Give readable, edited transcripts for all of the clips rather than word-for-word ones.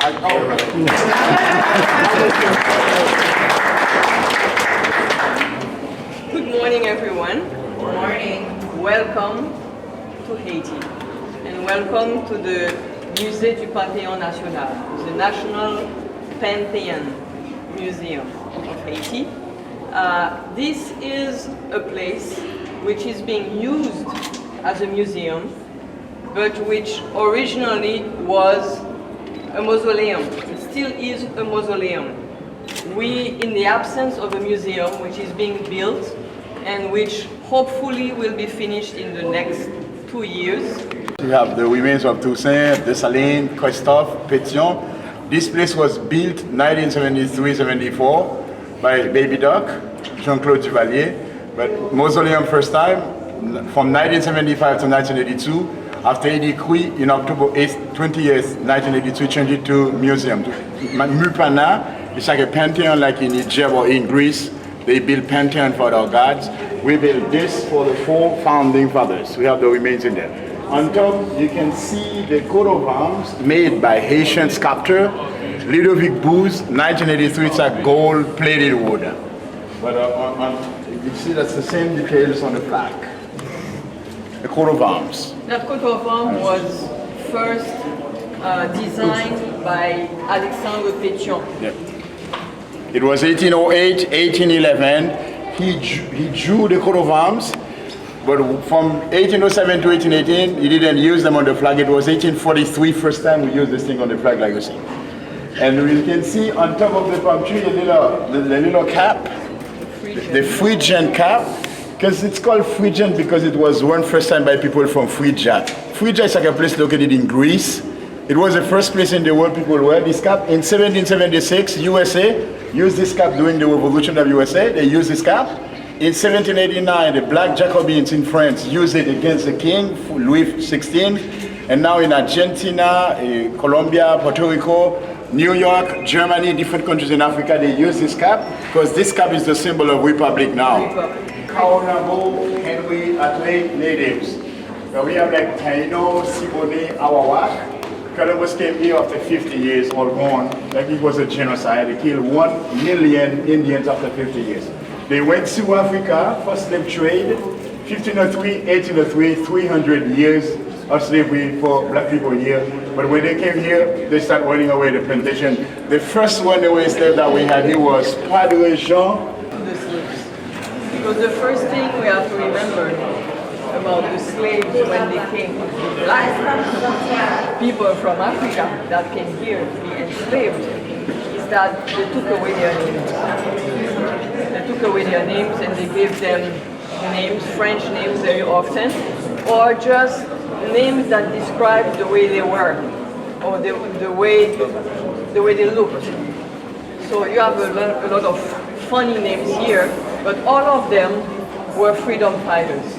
Good morning, everyone. Good morning. Welcome to Haiti, and welcome to the Musée du Panthéon National, the National Pantheon Museum of Haiti. This is a place which is being used as a museum, but which originally was a mausoleum. It still is a mausoleum. We, in the absence of a museum which is being built and which hopefully will be finished in the next 2 years. We have the remains of Toussaint, Dessalines, Christophe, Pétion. This place was built 1973-74 by Baby Doc, Jean-Claude Duvalier. But mausoleum first time from 1975 to 1982. After Haiti quit in October 20th, 1982, changed it to museum. Mupana, it's like a pantheon like in Egypt or in Greece. They build pantheon for our gods. We built this for the 4 founding fathers. We have the remains in there. On top, you can see the coat of arms made by Haitian sculptor Ludovic Bouze, 1983. It's a gold-plated wood. But you see that's the same details on the plaque. The coat of arms. That coat of arms was first designed by Alexandre Pétion. Yep. It was 1808, 1811. He drew the coat of arms, but from 1807 to 1818, he didn't use them on the flag. It was 1843 first time we used this thing on the flag, like you see. And you can see on top of the palm tree the little cap, the Phrygian cap. Because it's called Phrygian because it was worn first time by people from Phrygia. Phrygia is like a place located in Greece. It was the first place in the world people wear this cap. In 1776, USA used this cap during the revolution of USA. They used this cap. In 1789, the black Jacobins in France used it against the king, Louis XVI. And now in Argentina, Colombia, Puerto Rico, New York, Germany, different countries in Africa, they use this cap because this cap is the symbol of republic now. Kaonabo, Henry, Atlee natives. So we have like Taino, Siboney, Awawak. Columbus came here after 50 years, all gone. Like it was a genocide. They killed 1 million Indians after 50 years. They went to Africa for slave trade, 1503, 1803, 300 years of slavery for black people here. But when they came here, they started running away the plantation. The first runaway slave that we had here was Padre Jean. Because the first thing we have to remember about the slaves when they came, black people from Africa that came here to be enslaved, is that they took away their names. They took away their names and they gave them names, French names very often, or just names that describe the way they were, or the way they looked. So you have a lot of funny names here, but all of them were freedom fighters.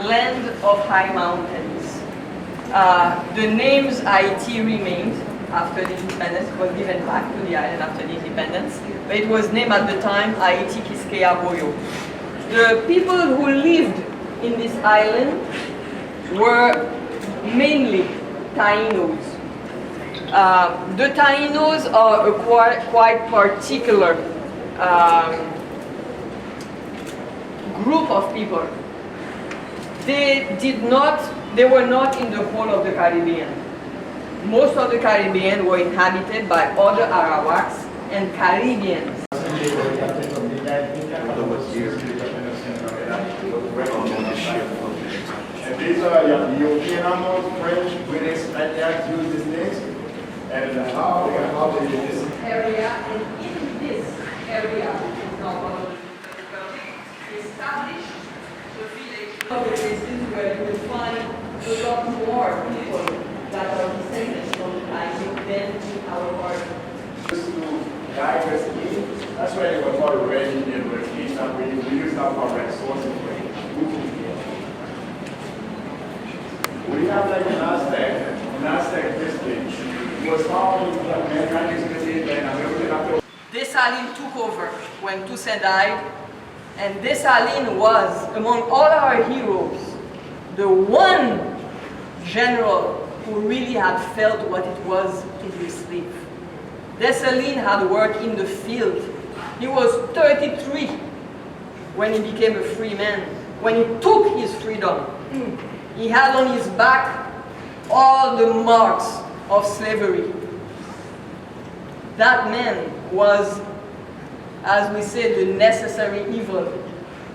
Land of high mountains. The names Haiti remained after the independence. It was given back to the island after the independence. But it was named at the time Haiti Quisqueya Boyo. The people who lived in this island were mainly Tainos. The Tainos are a quite particular group of people. They were not in the whole of the Caribbean. Most of the Caribbean were inhabited by other Arawaks and Caribbeans. And these are European animals, French, British, Spaniards use these names. And how they use this area, and in this area, established the village of the places where you will find a lot more people that are descendants from the Taino than in our part. Just to guide us in, that's why it was called red Indian, but we use now for red sources. We have like an Aztec district was found in American. Dessalines took over when Toussaint died, and Dessalines was, among all our heroes, the one general who really had felt what it was to be a slave. Dessalines had worked in the field. He was 33 when he became a free man. When he took his freedom, he had on his back all the marks of slavery. That man was, as we say, the necessary evil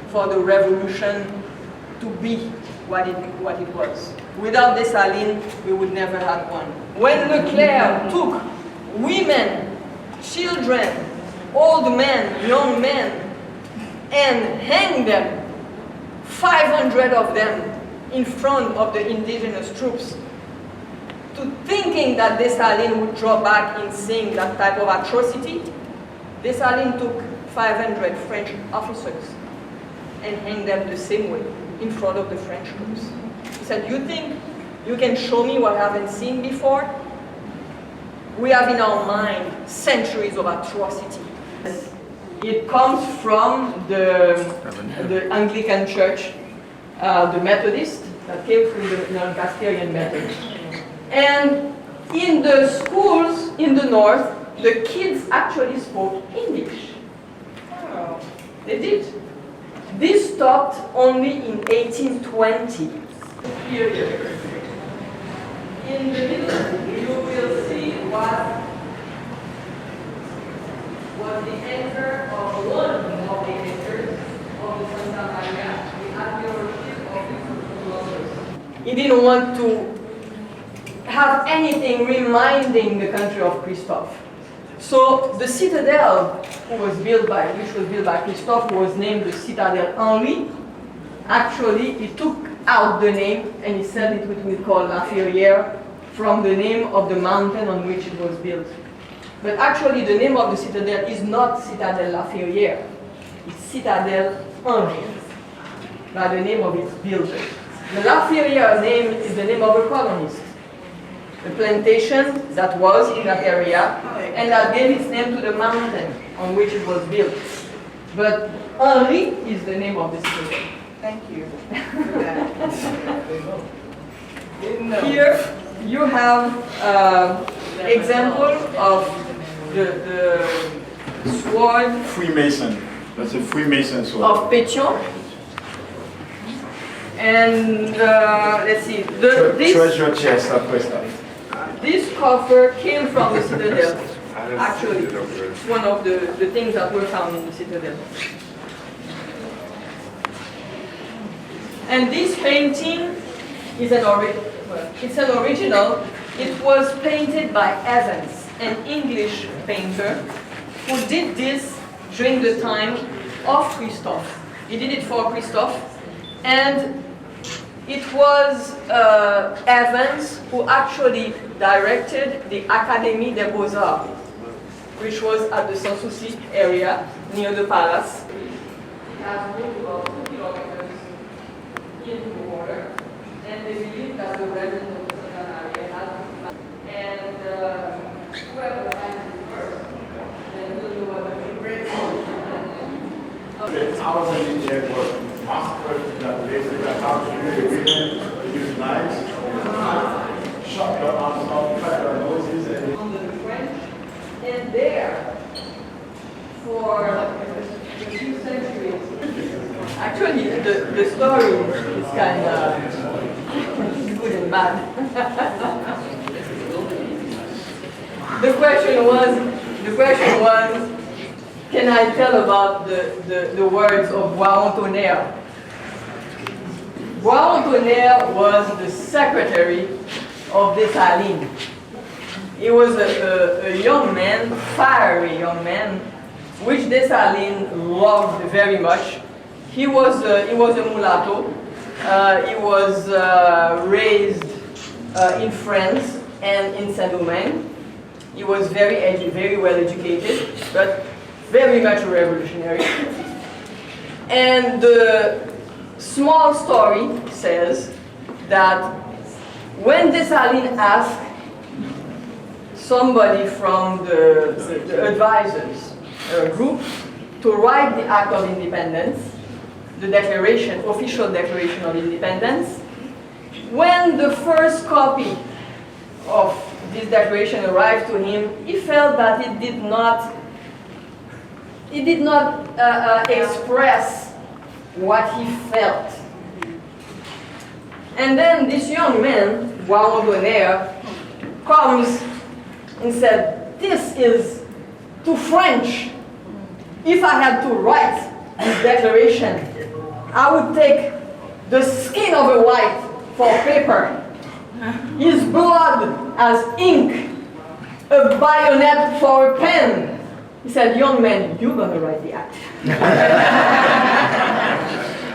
for the revolution to be what it was. Without Dessalines, we would never have one. When Leclerc took women, children, old men, young men, and hanged them, 500 of them, in front of the indigenous troops, to thinking that Dessalines would draw back in seeing that type of atrocity, Dessalines took 500 French officers and hanged them the same way in front of the French troops. He said, "You think you can show me what I haven't seen before?" We have in our mind centuries of atrocity. It comes from the Anglican Church, the Methodist, that came from the Lancasterian method. And in the schools in the north, the kids actually spoke English. Oh. They did. This stopped only in 1820. Here. In the middle, you will see what was the anchor of one of the anchors of the Santa Maria, the Admiralty of the Columbus. He didn't want to have anything reminding the country of Christophe. So the citadel, which was built by Christophe, was named the Citadel Henri. Actually, he took out the name and he said it would be called La Ferrière from the name of the mountain on which it was built. But actually, the name of the citadel is not Citadel La Ferrière. It's Citadel Henri, by the name of its builder. The La Ferrière name is the name of a colonist, a plantation that was in that area, and that gave its name to the mountain on which it was built. But Henri is the name of the citadel. Thank you. Here you have example of the sword Freemason. That's a Freemason sword. of Pétion. And let's see, Treasure chest of Christophe. this coffer came from the citadel. Actually, it's one of the things that were found in the citadel. And this painting is it's an original. It was painted by Evans, an English painter, who did this during the time of Christophe. He did it for Christophe, and it was Evans who actually directed the Académie des Beaux-Arts, which was at the Sanssouci area near the palace. It has moved about 2 kilometers into the water, and they believe that the residents of Santa Maria had and whoever finds it first, then will do what we bring. The hours in India were massacred in that place. They were how to really women use knives, shot their arms off, cut their noses, and Under the French, and there, for a few centuries, actually the story is kind of good and bad. The question was, can I tell about the words of Bois Antonnerre? Bois Antonnerre was the secretary of Dessalines. He was a young man, fiery young man, which Dessalines loved very much. He was a mulatto. He was raised in France and in Saint-Domingue. He was very well educated, but very much a revolutionary. And the small story says that when Dessalines asked somebody from the advisors group to write the Act of Independence, the declaration, official Declaration of Independence, when the first copy of this declaration arrived to him, he felt that it did not express what he felt. And then this young man, Boismont comes and said, this is too French. If I had to write this declaration, I would take the skin of a white for paper, his blood as ink, a bayonet for a pen. He said, young man, you're going to write the act.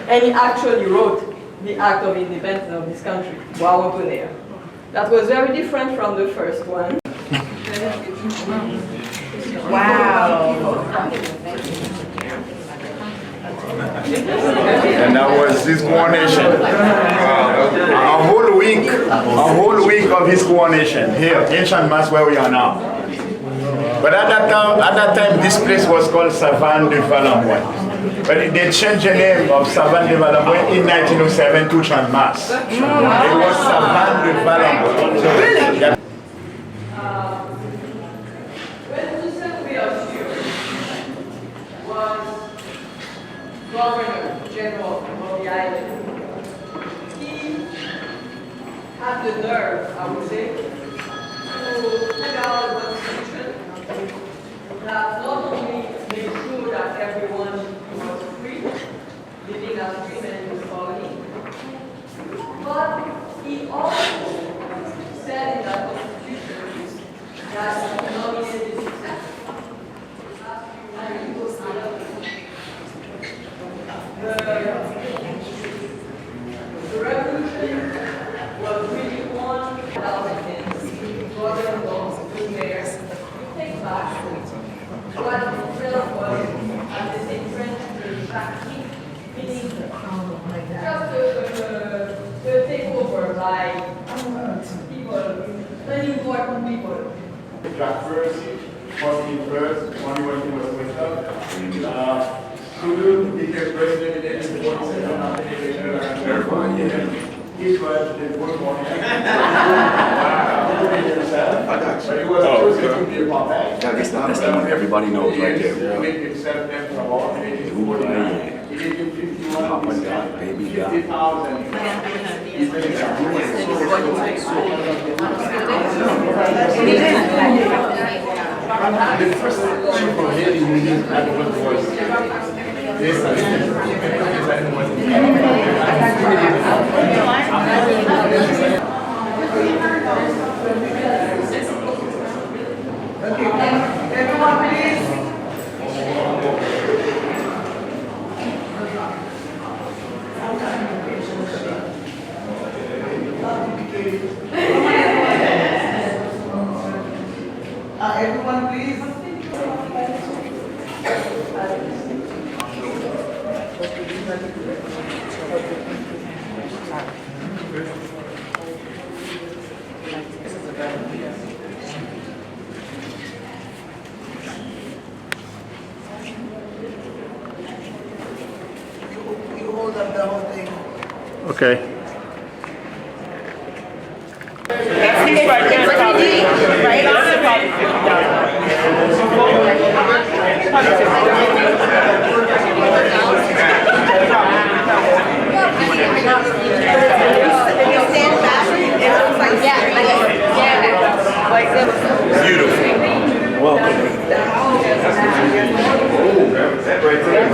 And he actually wrote the Act of Independence of this country, Boismont. That was very different from the first one. Wow. And that was his coronation. A whole week of his coronation here, ancient mass where we are now. But at that time, this place was called Savane de Valamboy. But they changed the name of Savane de Valamboy in 1907 to Chanmas. It was Savane de Valamboy. Really? Governor General of the island, he had the nerve, I would say, to put out a constitution that not only made sure that everyone was free, living as free men in the colony, but he also said in that constitution that economic is the revolution was really won without against brother-in-law, the mayor, to take back what itself was, as they say in French, the shaki, meaning just a takeover by people, unimportant people. Jack first, 14th, only when he was with us. Sulu became president in 1947 after the election. He was the good morning. But he was chosen to be a puppet. That's the one everybody knows right there. He made himself them from all. He did him 51, Papa God, baby God. 50,000. The first chief of Haiti we did at what was this. Everyone, please. Everyone, please. You hold up the whole thing. Okay. It's what we did, right? Beautiful. Welcome. That right there.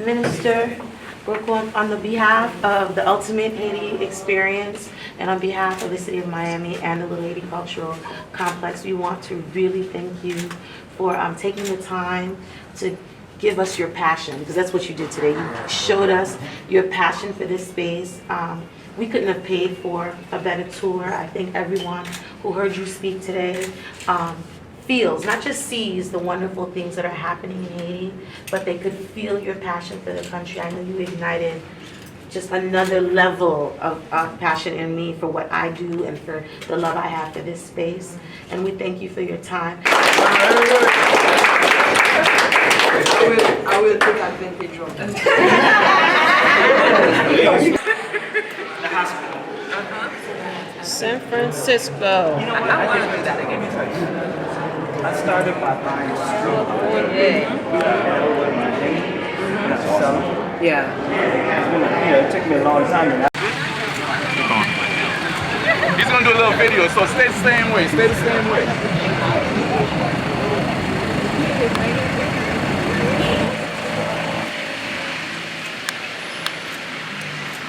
Minister Brooklyn, on the behalf of the Ultimate Haiti Experience and on behalf of the City of Miami and the Little Haiti Cultural Complex, we want to really thank you for taking the time to give us your passion, because that's what you did today. You showed us your passion for this space. We couldn't have paid for a better tour. I think everyone who heard you speak today feels, not just sees the wonderful things that are happening in Haiti, but they could feel your passion for the country. I know you ignited just another level of passion in me for what I do and for the love I have for this space. And we thank you for your time. I will take advantage of that. San Francisco. You know what? I want to do that again. I started by buying straw. Yeah. It took me a long time. He's gonna do a little video, so stay the same way. Stay the same way.